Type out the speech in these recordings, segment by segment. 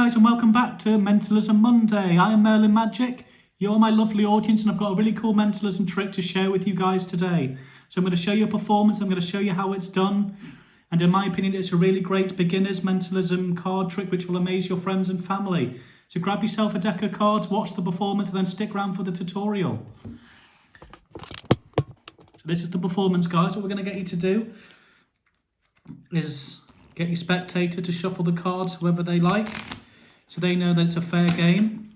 guys, and welcome back to Mentalism Monday. I am Merlin Magic, you're my lovely audience, and I've got a really cool mentalism trick to share with you guys today. So I'm going to show you a performance, I'm going to show you how it's done, and in my opinion it's a really great beginner's mentalism card trick which will amaze your friends and family. So grab yourself a deck of cards, watch the performance, and then stick around for the tutorial. So this is the performance, guys. What we're going to get you to do is get your spectator to shuffle the cards whoever they like, so they know that it's a fair game.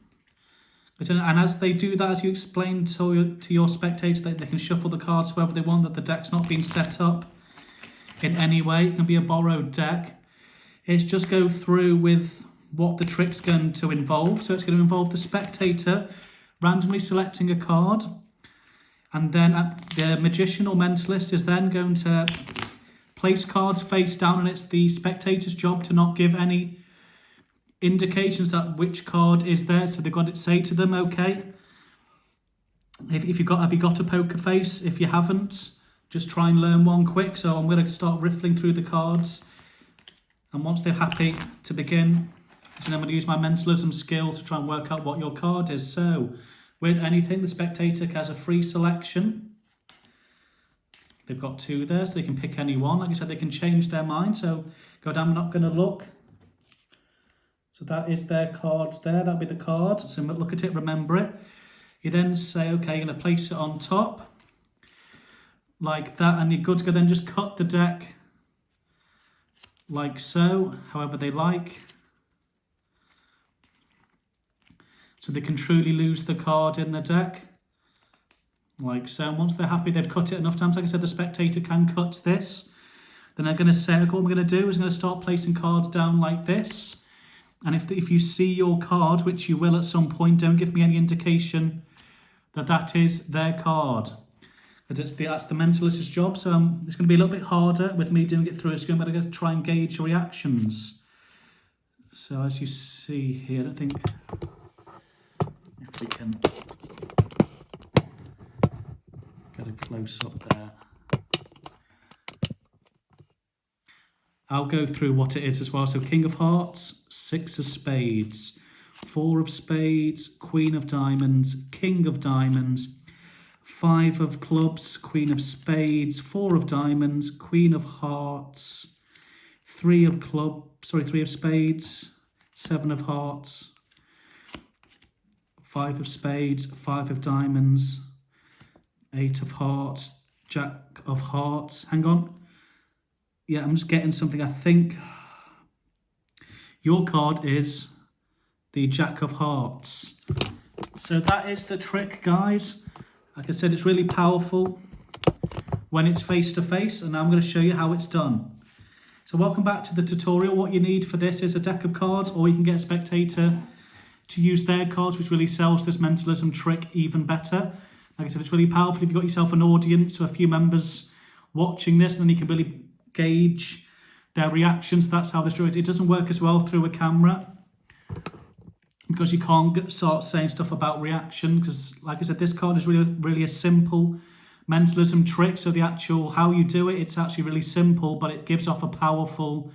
And as they do that, as you explain to your spectators, that they can shuffle the cards whoever they want, that the deck's not being set up in any way. It can be a borrowed deck. It's just go through with what the trick's going to involve. So it's going to involve the spectator randomly selecting a card, and then the magician or mentalist is then going to place cards face down, and it's the spectator's job to not give any indications that which card is there. So they've got to say to them, okay, have you got a poker face? If you haven't, just try and learn one quick. So I'm going to start riffling through the cards, and once they're happy to begin, then I'm going to use my mentalism skill to try and work out what your card is. So with anything, the spectator has a free selection. They've got two there, so they can pick any one. Like I said, they can change their mind. So go down, I'm not going to look. So that is their cards there. That'll be the card. So look at it, remember it. You then say, okay, you're going to place it on top like that. And you're good to go. Then just cut the deck like so, however they like. So they can truly lose the card in the deck. Like so. And once they're happy, they've cut it enough times. Like I said, the spectator can cut this. Then they're going to say, what we're going to do is I'm going to start placing cards down like this. And if you see your card, which you will at some point, don't give me any indication that that is their card. Because that's the mentalist's job. So it's going to be a little bit harder with me doing it through. So I'm going to try and gauge your reactions. So as you see here, I don't think if we can get a close up there. I'll go through what it is as well. So King of Hearts, Six of Spades, Four of Spades, Queen of Diamonds, King of Diamonds, Five of Clubs, Queen of Spades, Four of Diamonds, Queen of Hearts, Three of Spades, Seven of Hearts, Five of Spades, Five of Diamonds, Eight of Hearts, Jack of Hearts. Hang on. Yeah, I'm just getting something. I think your card is the Jack of Hearts. So that is the trick, guys. Like I said, it's really powerful when it's face to face, and now I'm going to show you how it's done. So welcome back to the tutorial. What you need for this is a deck of cards, or you can get a spectator to use their cards, which really sells this mentalism trick even better. Like I said, it's really powerful if you've got yourself an audience or a few members watching this, and then you can really gauge their reactions. That's how this trick. It doesn't work as well through a camera because you can't start saying stuff about reaction, because like I said, this card is really a simple mentalism trick. So the actual how you do it, it's actually really simple, but it gives off a powerful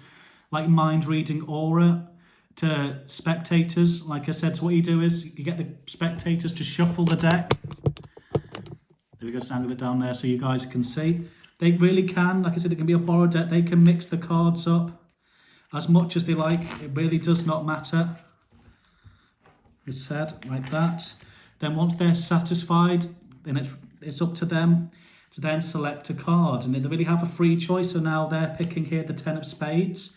like mind reading aura to spectators. Like I said, so what you do is you get the spectators to shuffle the deck. There we go, just angle it down there so you guys can see. They really can, like I said, it can be a borrowed deck. They can mix the cards up as much as they like. It really does not matter. It's said like that. Then once they're satisfied, then it's up to them to then select a card. And they really have a free choice. So now they're picking here the Ten of Spades.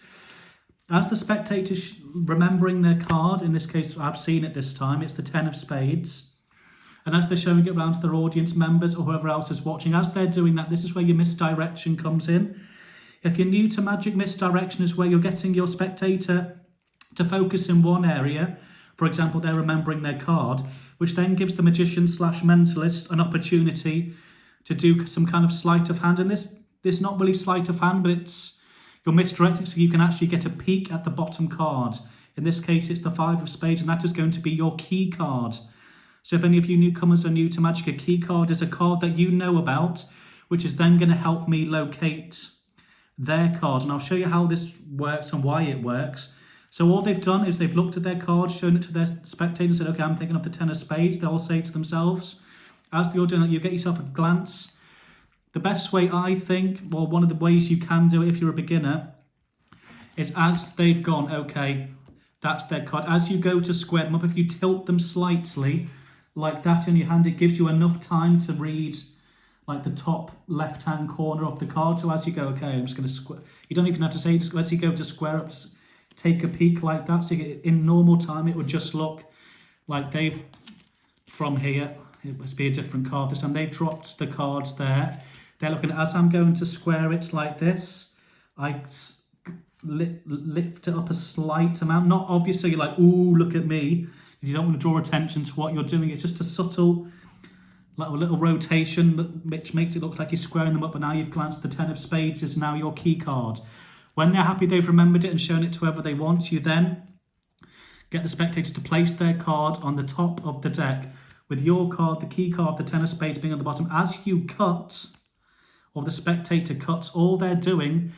As the spectators remembering their card, in this case, I've seen it this time, it's the Ten of Spades. And as they're showing it around to their audience members or whoever else is watching, as they're doing that, this is where your misdirection comes in. If you're new to magic, misdirection is where you're getting your spectator to focus in one area. For example, they're remembering their card, which then gives the magician / mentalist an opportunity to do some kind of sleight of hand. And this is not really sleight of hand, but you're misdirecting, so you can actually get a peek at the bottom card. In this case, it's the Five of Spades, and that is going to be your key card. So if any of you newcomers are new to magic, a key card is a card that you know about, which is then going to help me locate their card. And I'll show you how this works and why it works. So all they've done is they've looked at their card, shown it to their spectator and said, okay, I'm thinking of the 10 of spades. They'll say to themselves, as you're doing that, you get yourself a glance. The best way, I think, well, one of the ways you can do it if you're a beginner, is as they've gone, okay, that's their card. As you go to square them up, if you tilt them slightly like that in your hand, it gives you enough time to read like the top left-hand corner of the card. So as you go, okay, I'm just going to square. You don't even have to say, just as you go to square up, take a peek like that. So you get, in normal time, it would just look like they've, from here, it must be a different card this time. They dropped the cards there. They're looking, as I'm going to square it like this, I lift it up a slight amount. Not obviously you're like, ooh, look at me. If you don't want to draw attention to what you're doing, it's just a subtle, like a little rotation, which makes it look like you're squaring them up, but now you've glanced. The 10 of spades is now your key card. When they're happy they've remembered it and shown it to whoever they want, you then get the spectator to place their card on the top of the deck with your card, the key card, the 10 of spades being on the bottom. As you cut, or the spectator cuts, all they're doing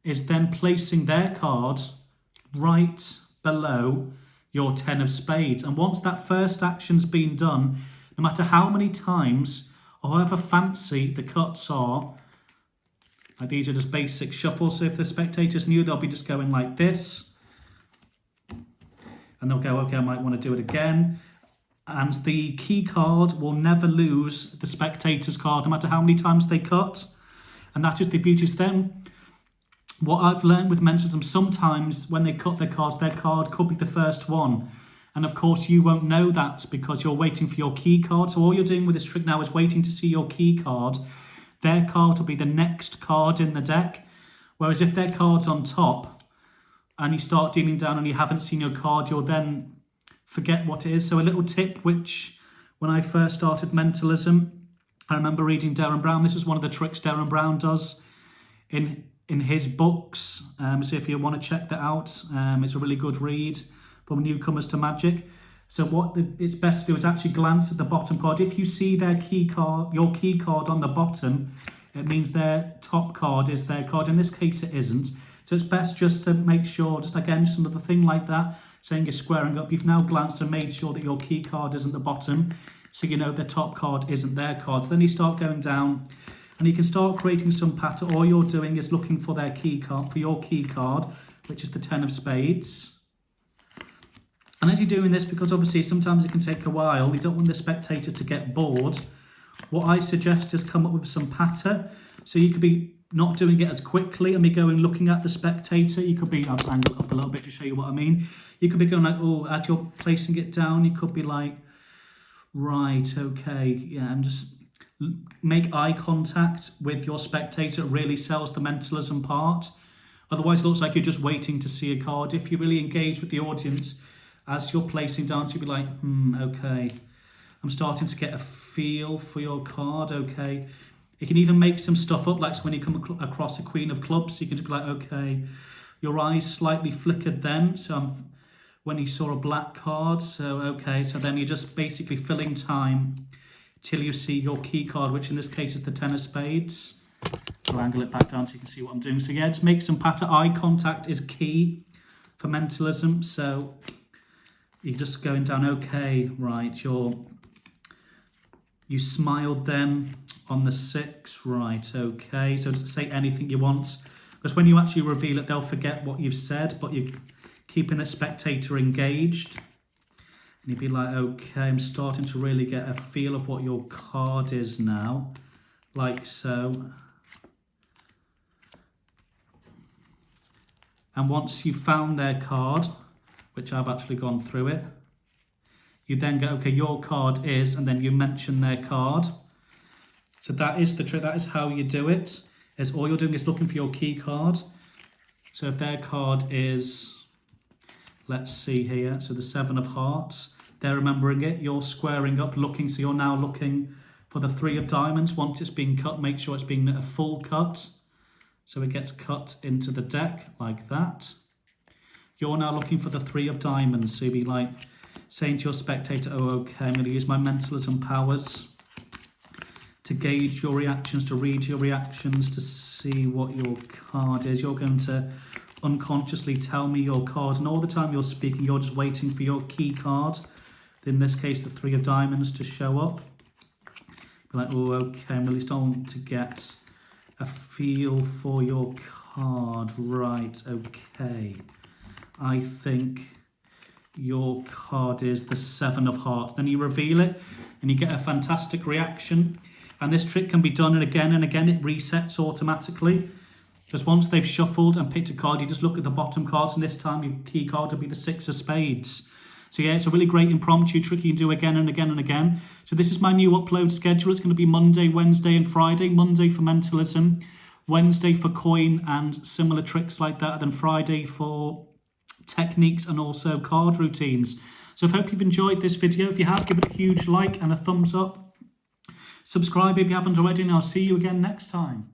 is then placing their card right below your 10 of spades. And once that first action's been done, no matter how many times or however fancy the cuts are, like these are just basic shuffles. So if the spectators knew, they'll be just going like this. And they'll go, okay, I might want to do it again. And the key card will never lose the spectator's card, no matter how many times they cut. And that is the beauty. Then, what I've learned with mentalism, sometimes when they cut their card could be the first one. And of course, you won't know that because you're waiting for your key card. So all you're doing with this trick now is waiting to see your key card. Their card will be the next card in the deck. Whereas if their card's on top and you start dealing down and you haven't seen your card, you'll then forget what it is. So a little tip, which when I first started mentalism, I remember reading Darren Brown. This is one of the tricks Darren Brown does in his books. So if you want to check that out, it's a really good read from newcomers to magic. So what it's best to do is actually glance at the bottom card. If you see their key card, your key card on the bottom, it means their top card is their card. In this case, it isn't. So it's best just to make sure, just again, just another thing like that, saying you're squaring up. You've now glanced and made sure that your key card isn't the bottom. So you know the top card isn't their card. So then you start going down and you can start creating some pattern. All you're doing is looking for their key card, for your key card, which is the 10 of spades. And as you're doing this, because obviously sometimes it can take a while, you don't want the spectator to get bored, what I suggest is come up with some patter. So you could be not doing it as quickly and be going looking at the spectator. You could be, I'll just angle it up a little bit to show you what I mean. You could be going like, oh, as you're placing it down, you could be like, right, okay, yeah, and just make eye contact with your spectator. It really sells the mentalism part. Otherwise, it looks like you're just waiting to see a card. If you really engage with the audience as you're placing down, you'll be like, okay, I'm starting to get a feel for your card, okay. You can even make some stuff up, like when you come across a queen of clubs, you can just be like, okay, your eyes slightly flickered then, so when you saw a black card, so okay, so then you're just basically filling time till you see your key card, which in this case is the 10 of spades. So I'll angle it back down so you can see what I'm doing. So yeah, just make some pattern. Eye contact is key for mentalism, so you're just going down, okay, right, you smiled then on the 6, right, okay, so just say anything you want, because when you actually reveal it, they'll forget what you've said, but you're keeping the spectator engaged, and you'd be like, okay, I'm starting to really get a feel of what your card is now, like so. And once you've found their card, which I've actually gone through it, you then go, okay, your card is, and then you mention their card. So that is the trick, that is how you do it, is all you're doing is looking for your key card. So if their card is, let's see here, so the 7 of hearts, they're remembering it, you're squaring up, looking, so you're now looking for the 3 of diamonds. Once it's been cut, make sure it's been a full cut, so it gets cut into the deck like that. You're now looking for the 3 of diamonds, so you'd be like saying to your spectator, oh, okay, I'm going to use my mentalism powers to gauge your reactions, to read your reactions, to see what your card is. You're going to unconsciously tell me your cards, and all the time you're speaking, you're just waiting for your key card, in this case the 3 of diamonds, to show up. Be like, oh, okay, I'm really starting to get a feel for your card. Right, okay. I think your card is the 7 of hearts. Then you reveal it and you get a fantastic reaction. And this trick can be done again and again. It resets automatically. Because once they've shuffled and picked a card, you just look at the bottom cards, and this time your key card will be the 6 of spades. So yeah, it's a really great impromptu trick you can do again and again and again. So this is my new upload schedule. It's going to be Monday, Wednesday and Friday. Monday for mentalism, Wednesday for coin and similar tricks like that, and then Friday for techniques and also card routines. So I hope you've enjoyed this video. If you have, give it a huge like and a thumbs up. Subscribe if you haven't already, and I'll see you again next time.